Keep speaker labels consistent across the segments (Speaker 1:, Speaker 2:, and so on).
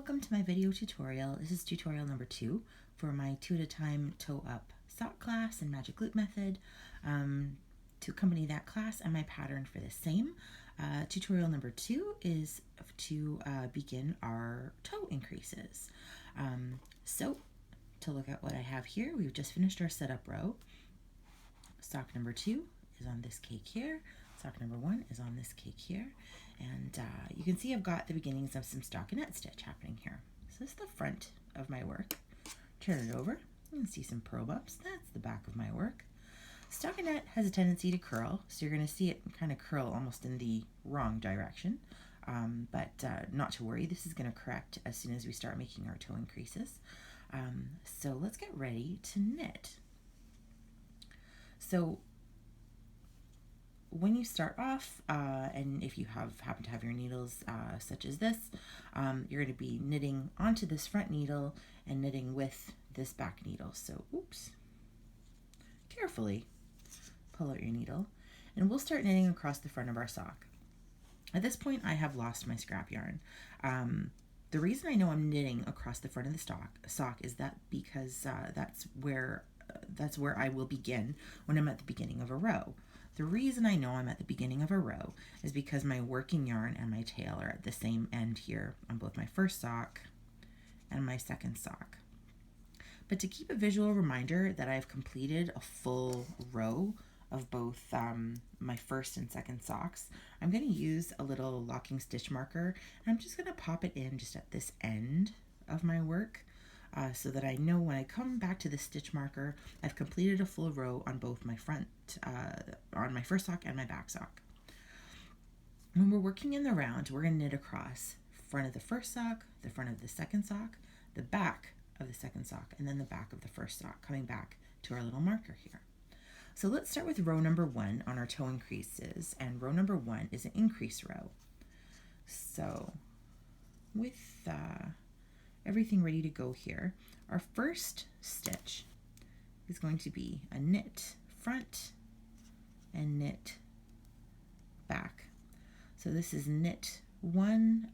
Speaker 1: welcome to my video tutorial. This is tutorial number 2 for my 2 at a time toe up sock class and magic loop method. To accompany that class and my pattern for the same. Tutorial number 2 is to begin our toe increases. So to look at what I have here, we've just finished our setup row. Sock number 2 is on this cake here. Sock number 1 is on this cake here. And you can see I've got the beginnings of some stockinette stitch happening here. So this is the front of my work. Turn it over, you can see some purl bumps. That's the back of my work. Stockinette has a tendency to curl, so you're going to see it kind of curl almost in the wrong direction. But not to worry, this is going to correct as soon as we start making our toe increases. So let's get ready to knit. So when you start off, and if you happen to have your needles such as this, you're going to be knitting onto this front needle and knitting with this back needle. So, oops, carefully pull out your needle, and we'll start knitting across the front of our sock. At this point, I have lost my scrap yarn. The reason I know I'm knitting across the front of the sock is that because that's where I will begin when I'm at the beginning of a row. The reason I know I'm at the beginning of a row is because my working yarn and my tail are at the same end here on both my first sock and my second sock. But to keep a visual reminder that I've completed a full row of both my first and second socks, I'm going to use a little locking stitch marker, and I'm just going to pop it in just at this end of my work. So that I know when I come back to the stitch marker, I've completed a full row on both my front, on my first sock and my back sock. When we're working in the round, we're going to knit across front of the first sock, the front of the second sock, the back of the second sock, and then the back of the first sock, coming back to our little marker here. So let's start with row number 1 on our toe increases, and row number 1 is an increase row. So with everything ready to go here, our first stitch is going to be a knit front and knit back. So this is knit 1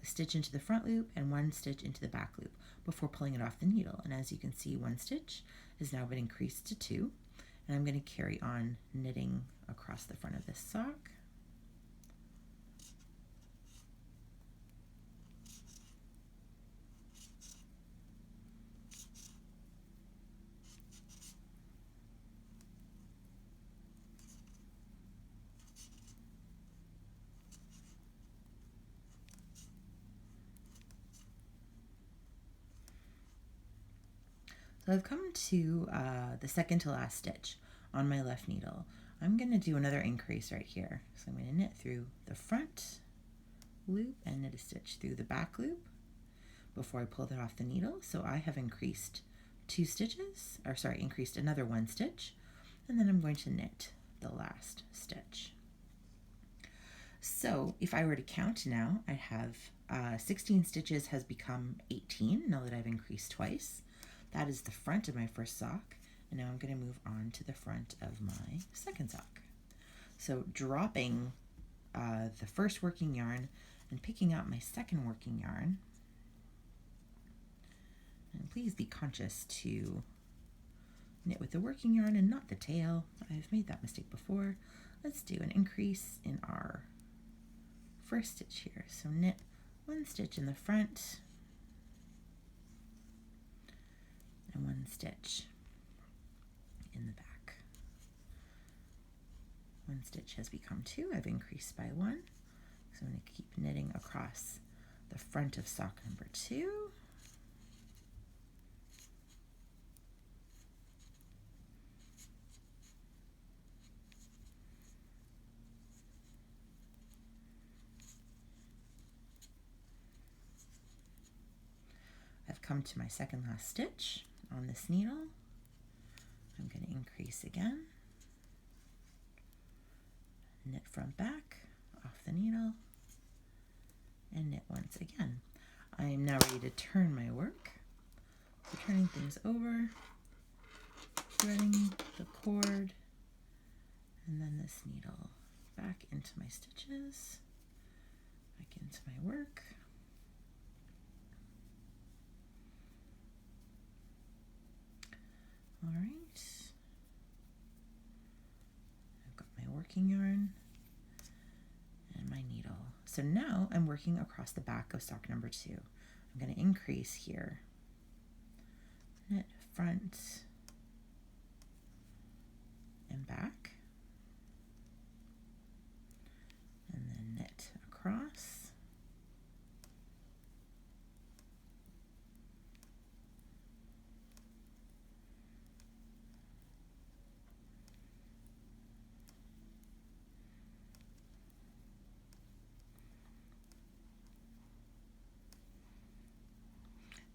Speaker 1: stitch into the front loop and 1 stitch into the back loop before pulling it off the needle. And as you can see, 1 stitch has now been increased to 2, and I'm going to carry on knitting across the front of this sock. So I've come to the second to last stitch on my left needle. I'm going to do another increase right here. So I'm going to knit through the front loop and knit a stitch through the back loop before I pull that off the needle. So I have increased 2 stitches, or sorry, increased another 1 stitch, and then I'm going to knit the last stitch. So if I were to count now, I have 16 stitches has become 18 now that I've increased twice. That is the front of my first sock, and now I'm going to move on to the front of my second sock. So dropping the first working yarn and picking up my second working yarn, and please be conscious to knit with the working yarn and not the tail. I've made that mistake before. Let's do an increase in our first stitch here. So knit 1 stitch in the front and 1 stitch in the back. 1 stitch has become 2. I've increased by 1. So I'm going to keep knitting across the front of sock number 2. I've come to my second last stitch on this needle. I'm going to increase again, knit front back off the needle, and knit once again. I am now ready to turn my work. So turning things over, threading the cord, and then this needle back into my stitches, back into my work. working yarn and my needle. So now I'm working across the back of sock number 2. I'm going to increase here, knit front and back, and then knit across.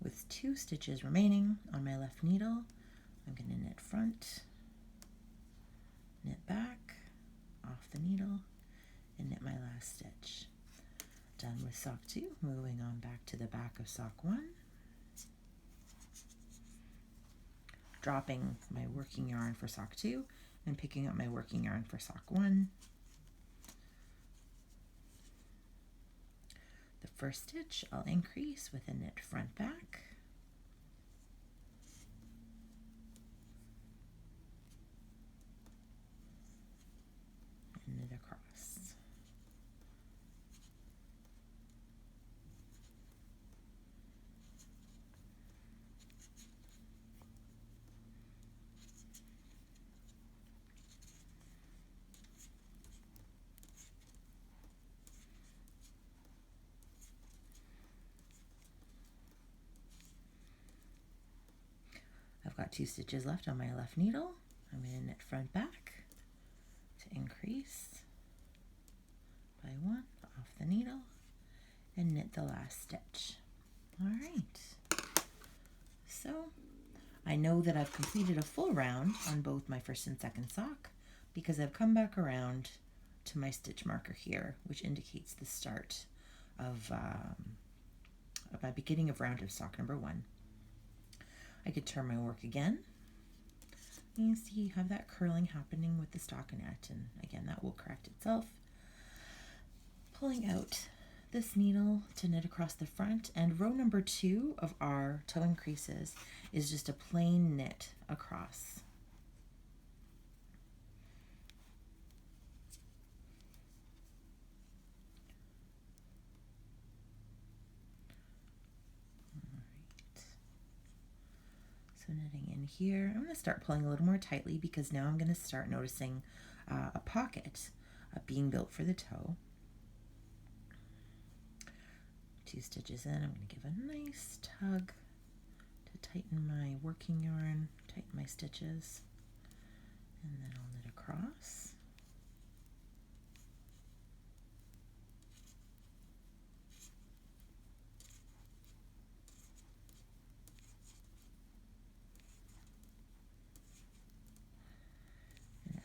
Speaker 1: With 2 stitches remaining on my left needle, I'm going to knit front, knit back, off the needle, and knit my last stitch. Done with sock 2, moving on back to the back of sock 1, dropping my working yarn for sock 2 and picking up my working yarn for sock 1. The first stitch I'll increase with a knit front back, and knit across. I've got 2 stitches left on my left needle. I'm going to knit front back to increase by 1 off the needle and knit the last stitch. All right, so I know that I've completed a full round on both my first and second sock because I've come back around to my stitch marker here, which indicates the start of my beginning of round of sock number 1. I could turn my work again. You see you have that curling happening with the stockinette, and again that will correct itself. Pulling out this needle to knit across the front, and row number 2 of our toe increases is just a plain knit across. So knitting in here, I'm going to start pulling a little more tightly because now I'm going to start noticing a pocket being built for the toe. 2 stitches in, I'm going to give a nice tug to tighten my working yarn, tighten my stitches, and then I'll knit across.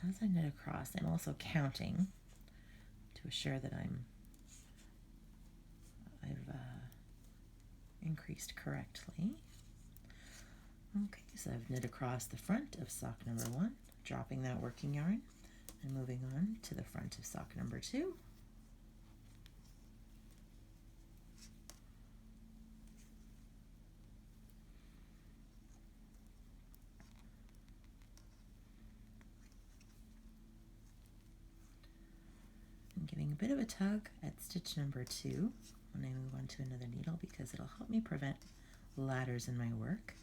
Speaker 1: As I knit across, I'm also counting to assure that I've increased correctly. Okay, so I've knit across the front of sock number 1, dropping that working yarn and moving on to the front of sock number 2. Giving a bit of a tug at stitch number 2 when I move on to another needle because it'll help me prevent ladders in my work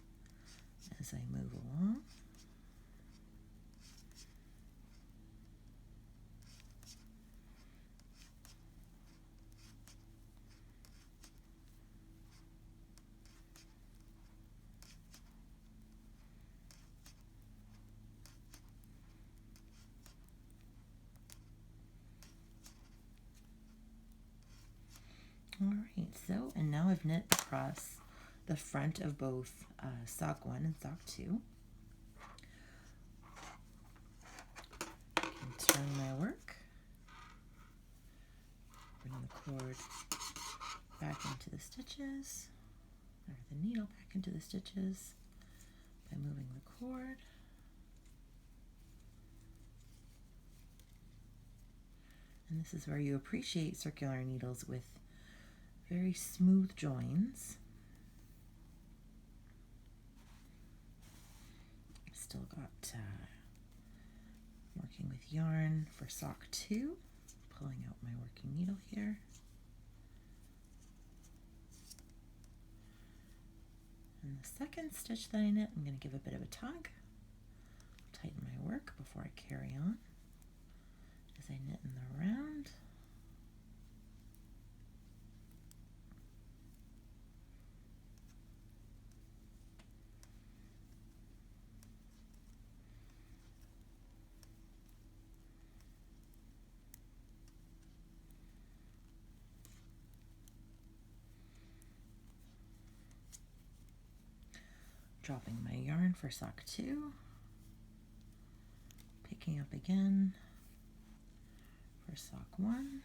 Speaker 1: as I move along. Alright, so, and now I've knit across the front of both sock 1 and sock 2. I can turn my work, bring the cord back into the stitches, or the needle back into the stitches by moving the cord. And this is where you appreciate circular needles with very smooth joins. Still got Working with yarn for sock 2, pulling out my working needle here. And the second stitch that I knit, I'm going to give a bit of a tug, tighten my work before I carry on as I knit in the round. Dropping my yarn for sock 2, picking up again for sock 1,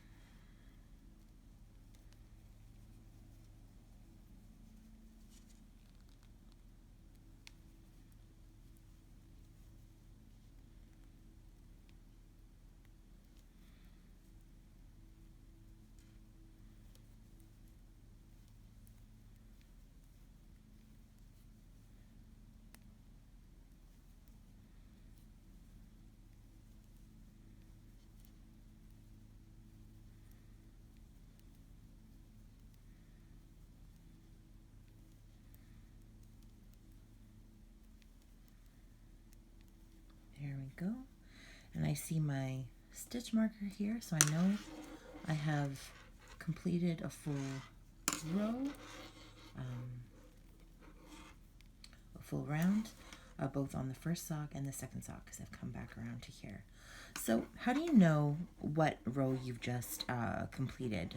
Speaker 1: there we go. And I see my stitch marker here, so I know I have completed a full row, a full round, both on the first sock and the second sock, because I've come back around to here. So how do you know what row you've just completed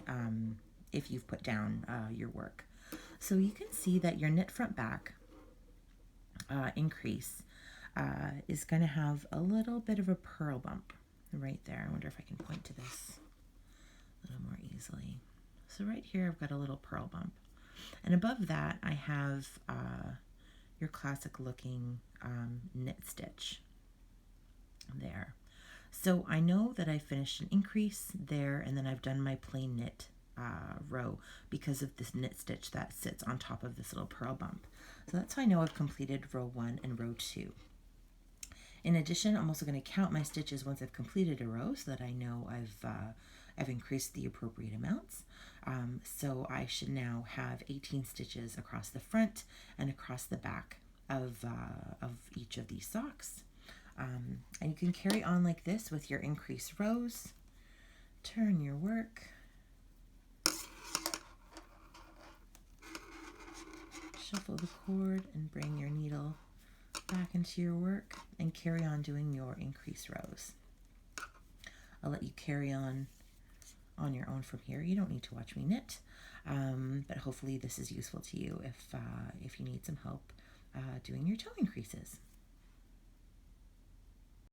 Speaker 1: if you've put down your work? So you can see that your knit front back increase is going to have a little bit of a purl bump right there. I wonder if I can point to this a little more easily. So right here I've got a little purl bump, and above that I have your classic looking knit stitch there. So I know that I finished an increase there, and then I've done my plain knit row because of this knit stitch that sits on top of this little purl bump. So that's how I know I've completed row 1 and row 2. In addition, I'm also going to count my stitches once I've completed a row so that I know I've increased the appropriate amounts. So I should now have 18 stitches across the front and across the back of each of these socks. And you can carry on like this with your increased rows. Turn your work. Shuffle the cord and bring your needle back into your work and carry on doing your increased rows. I'll let you carry on your own from here. You don't need to watch me knit, but hopefully this is useful to you if you need some help doing your toe increases.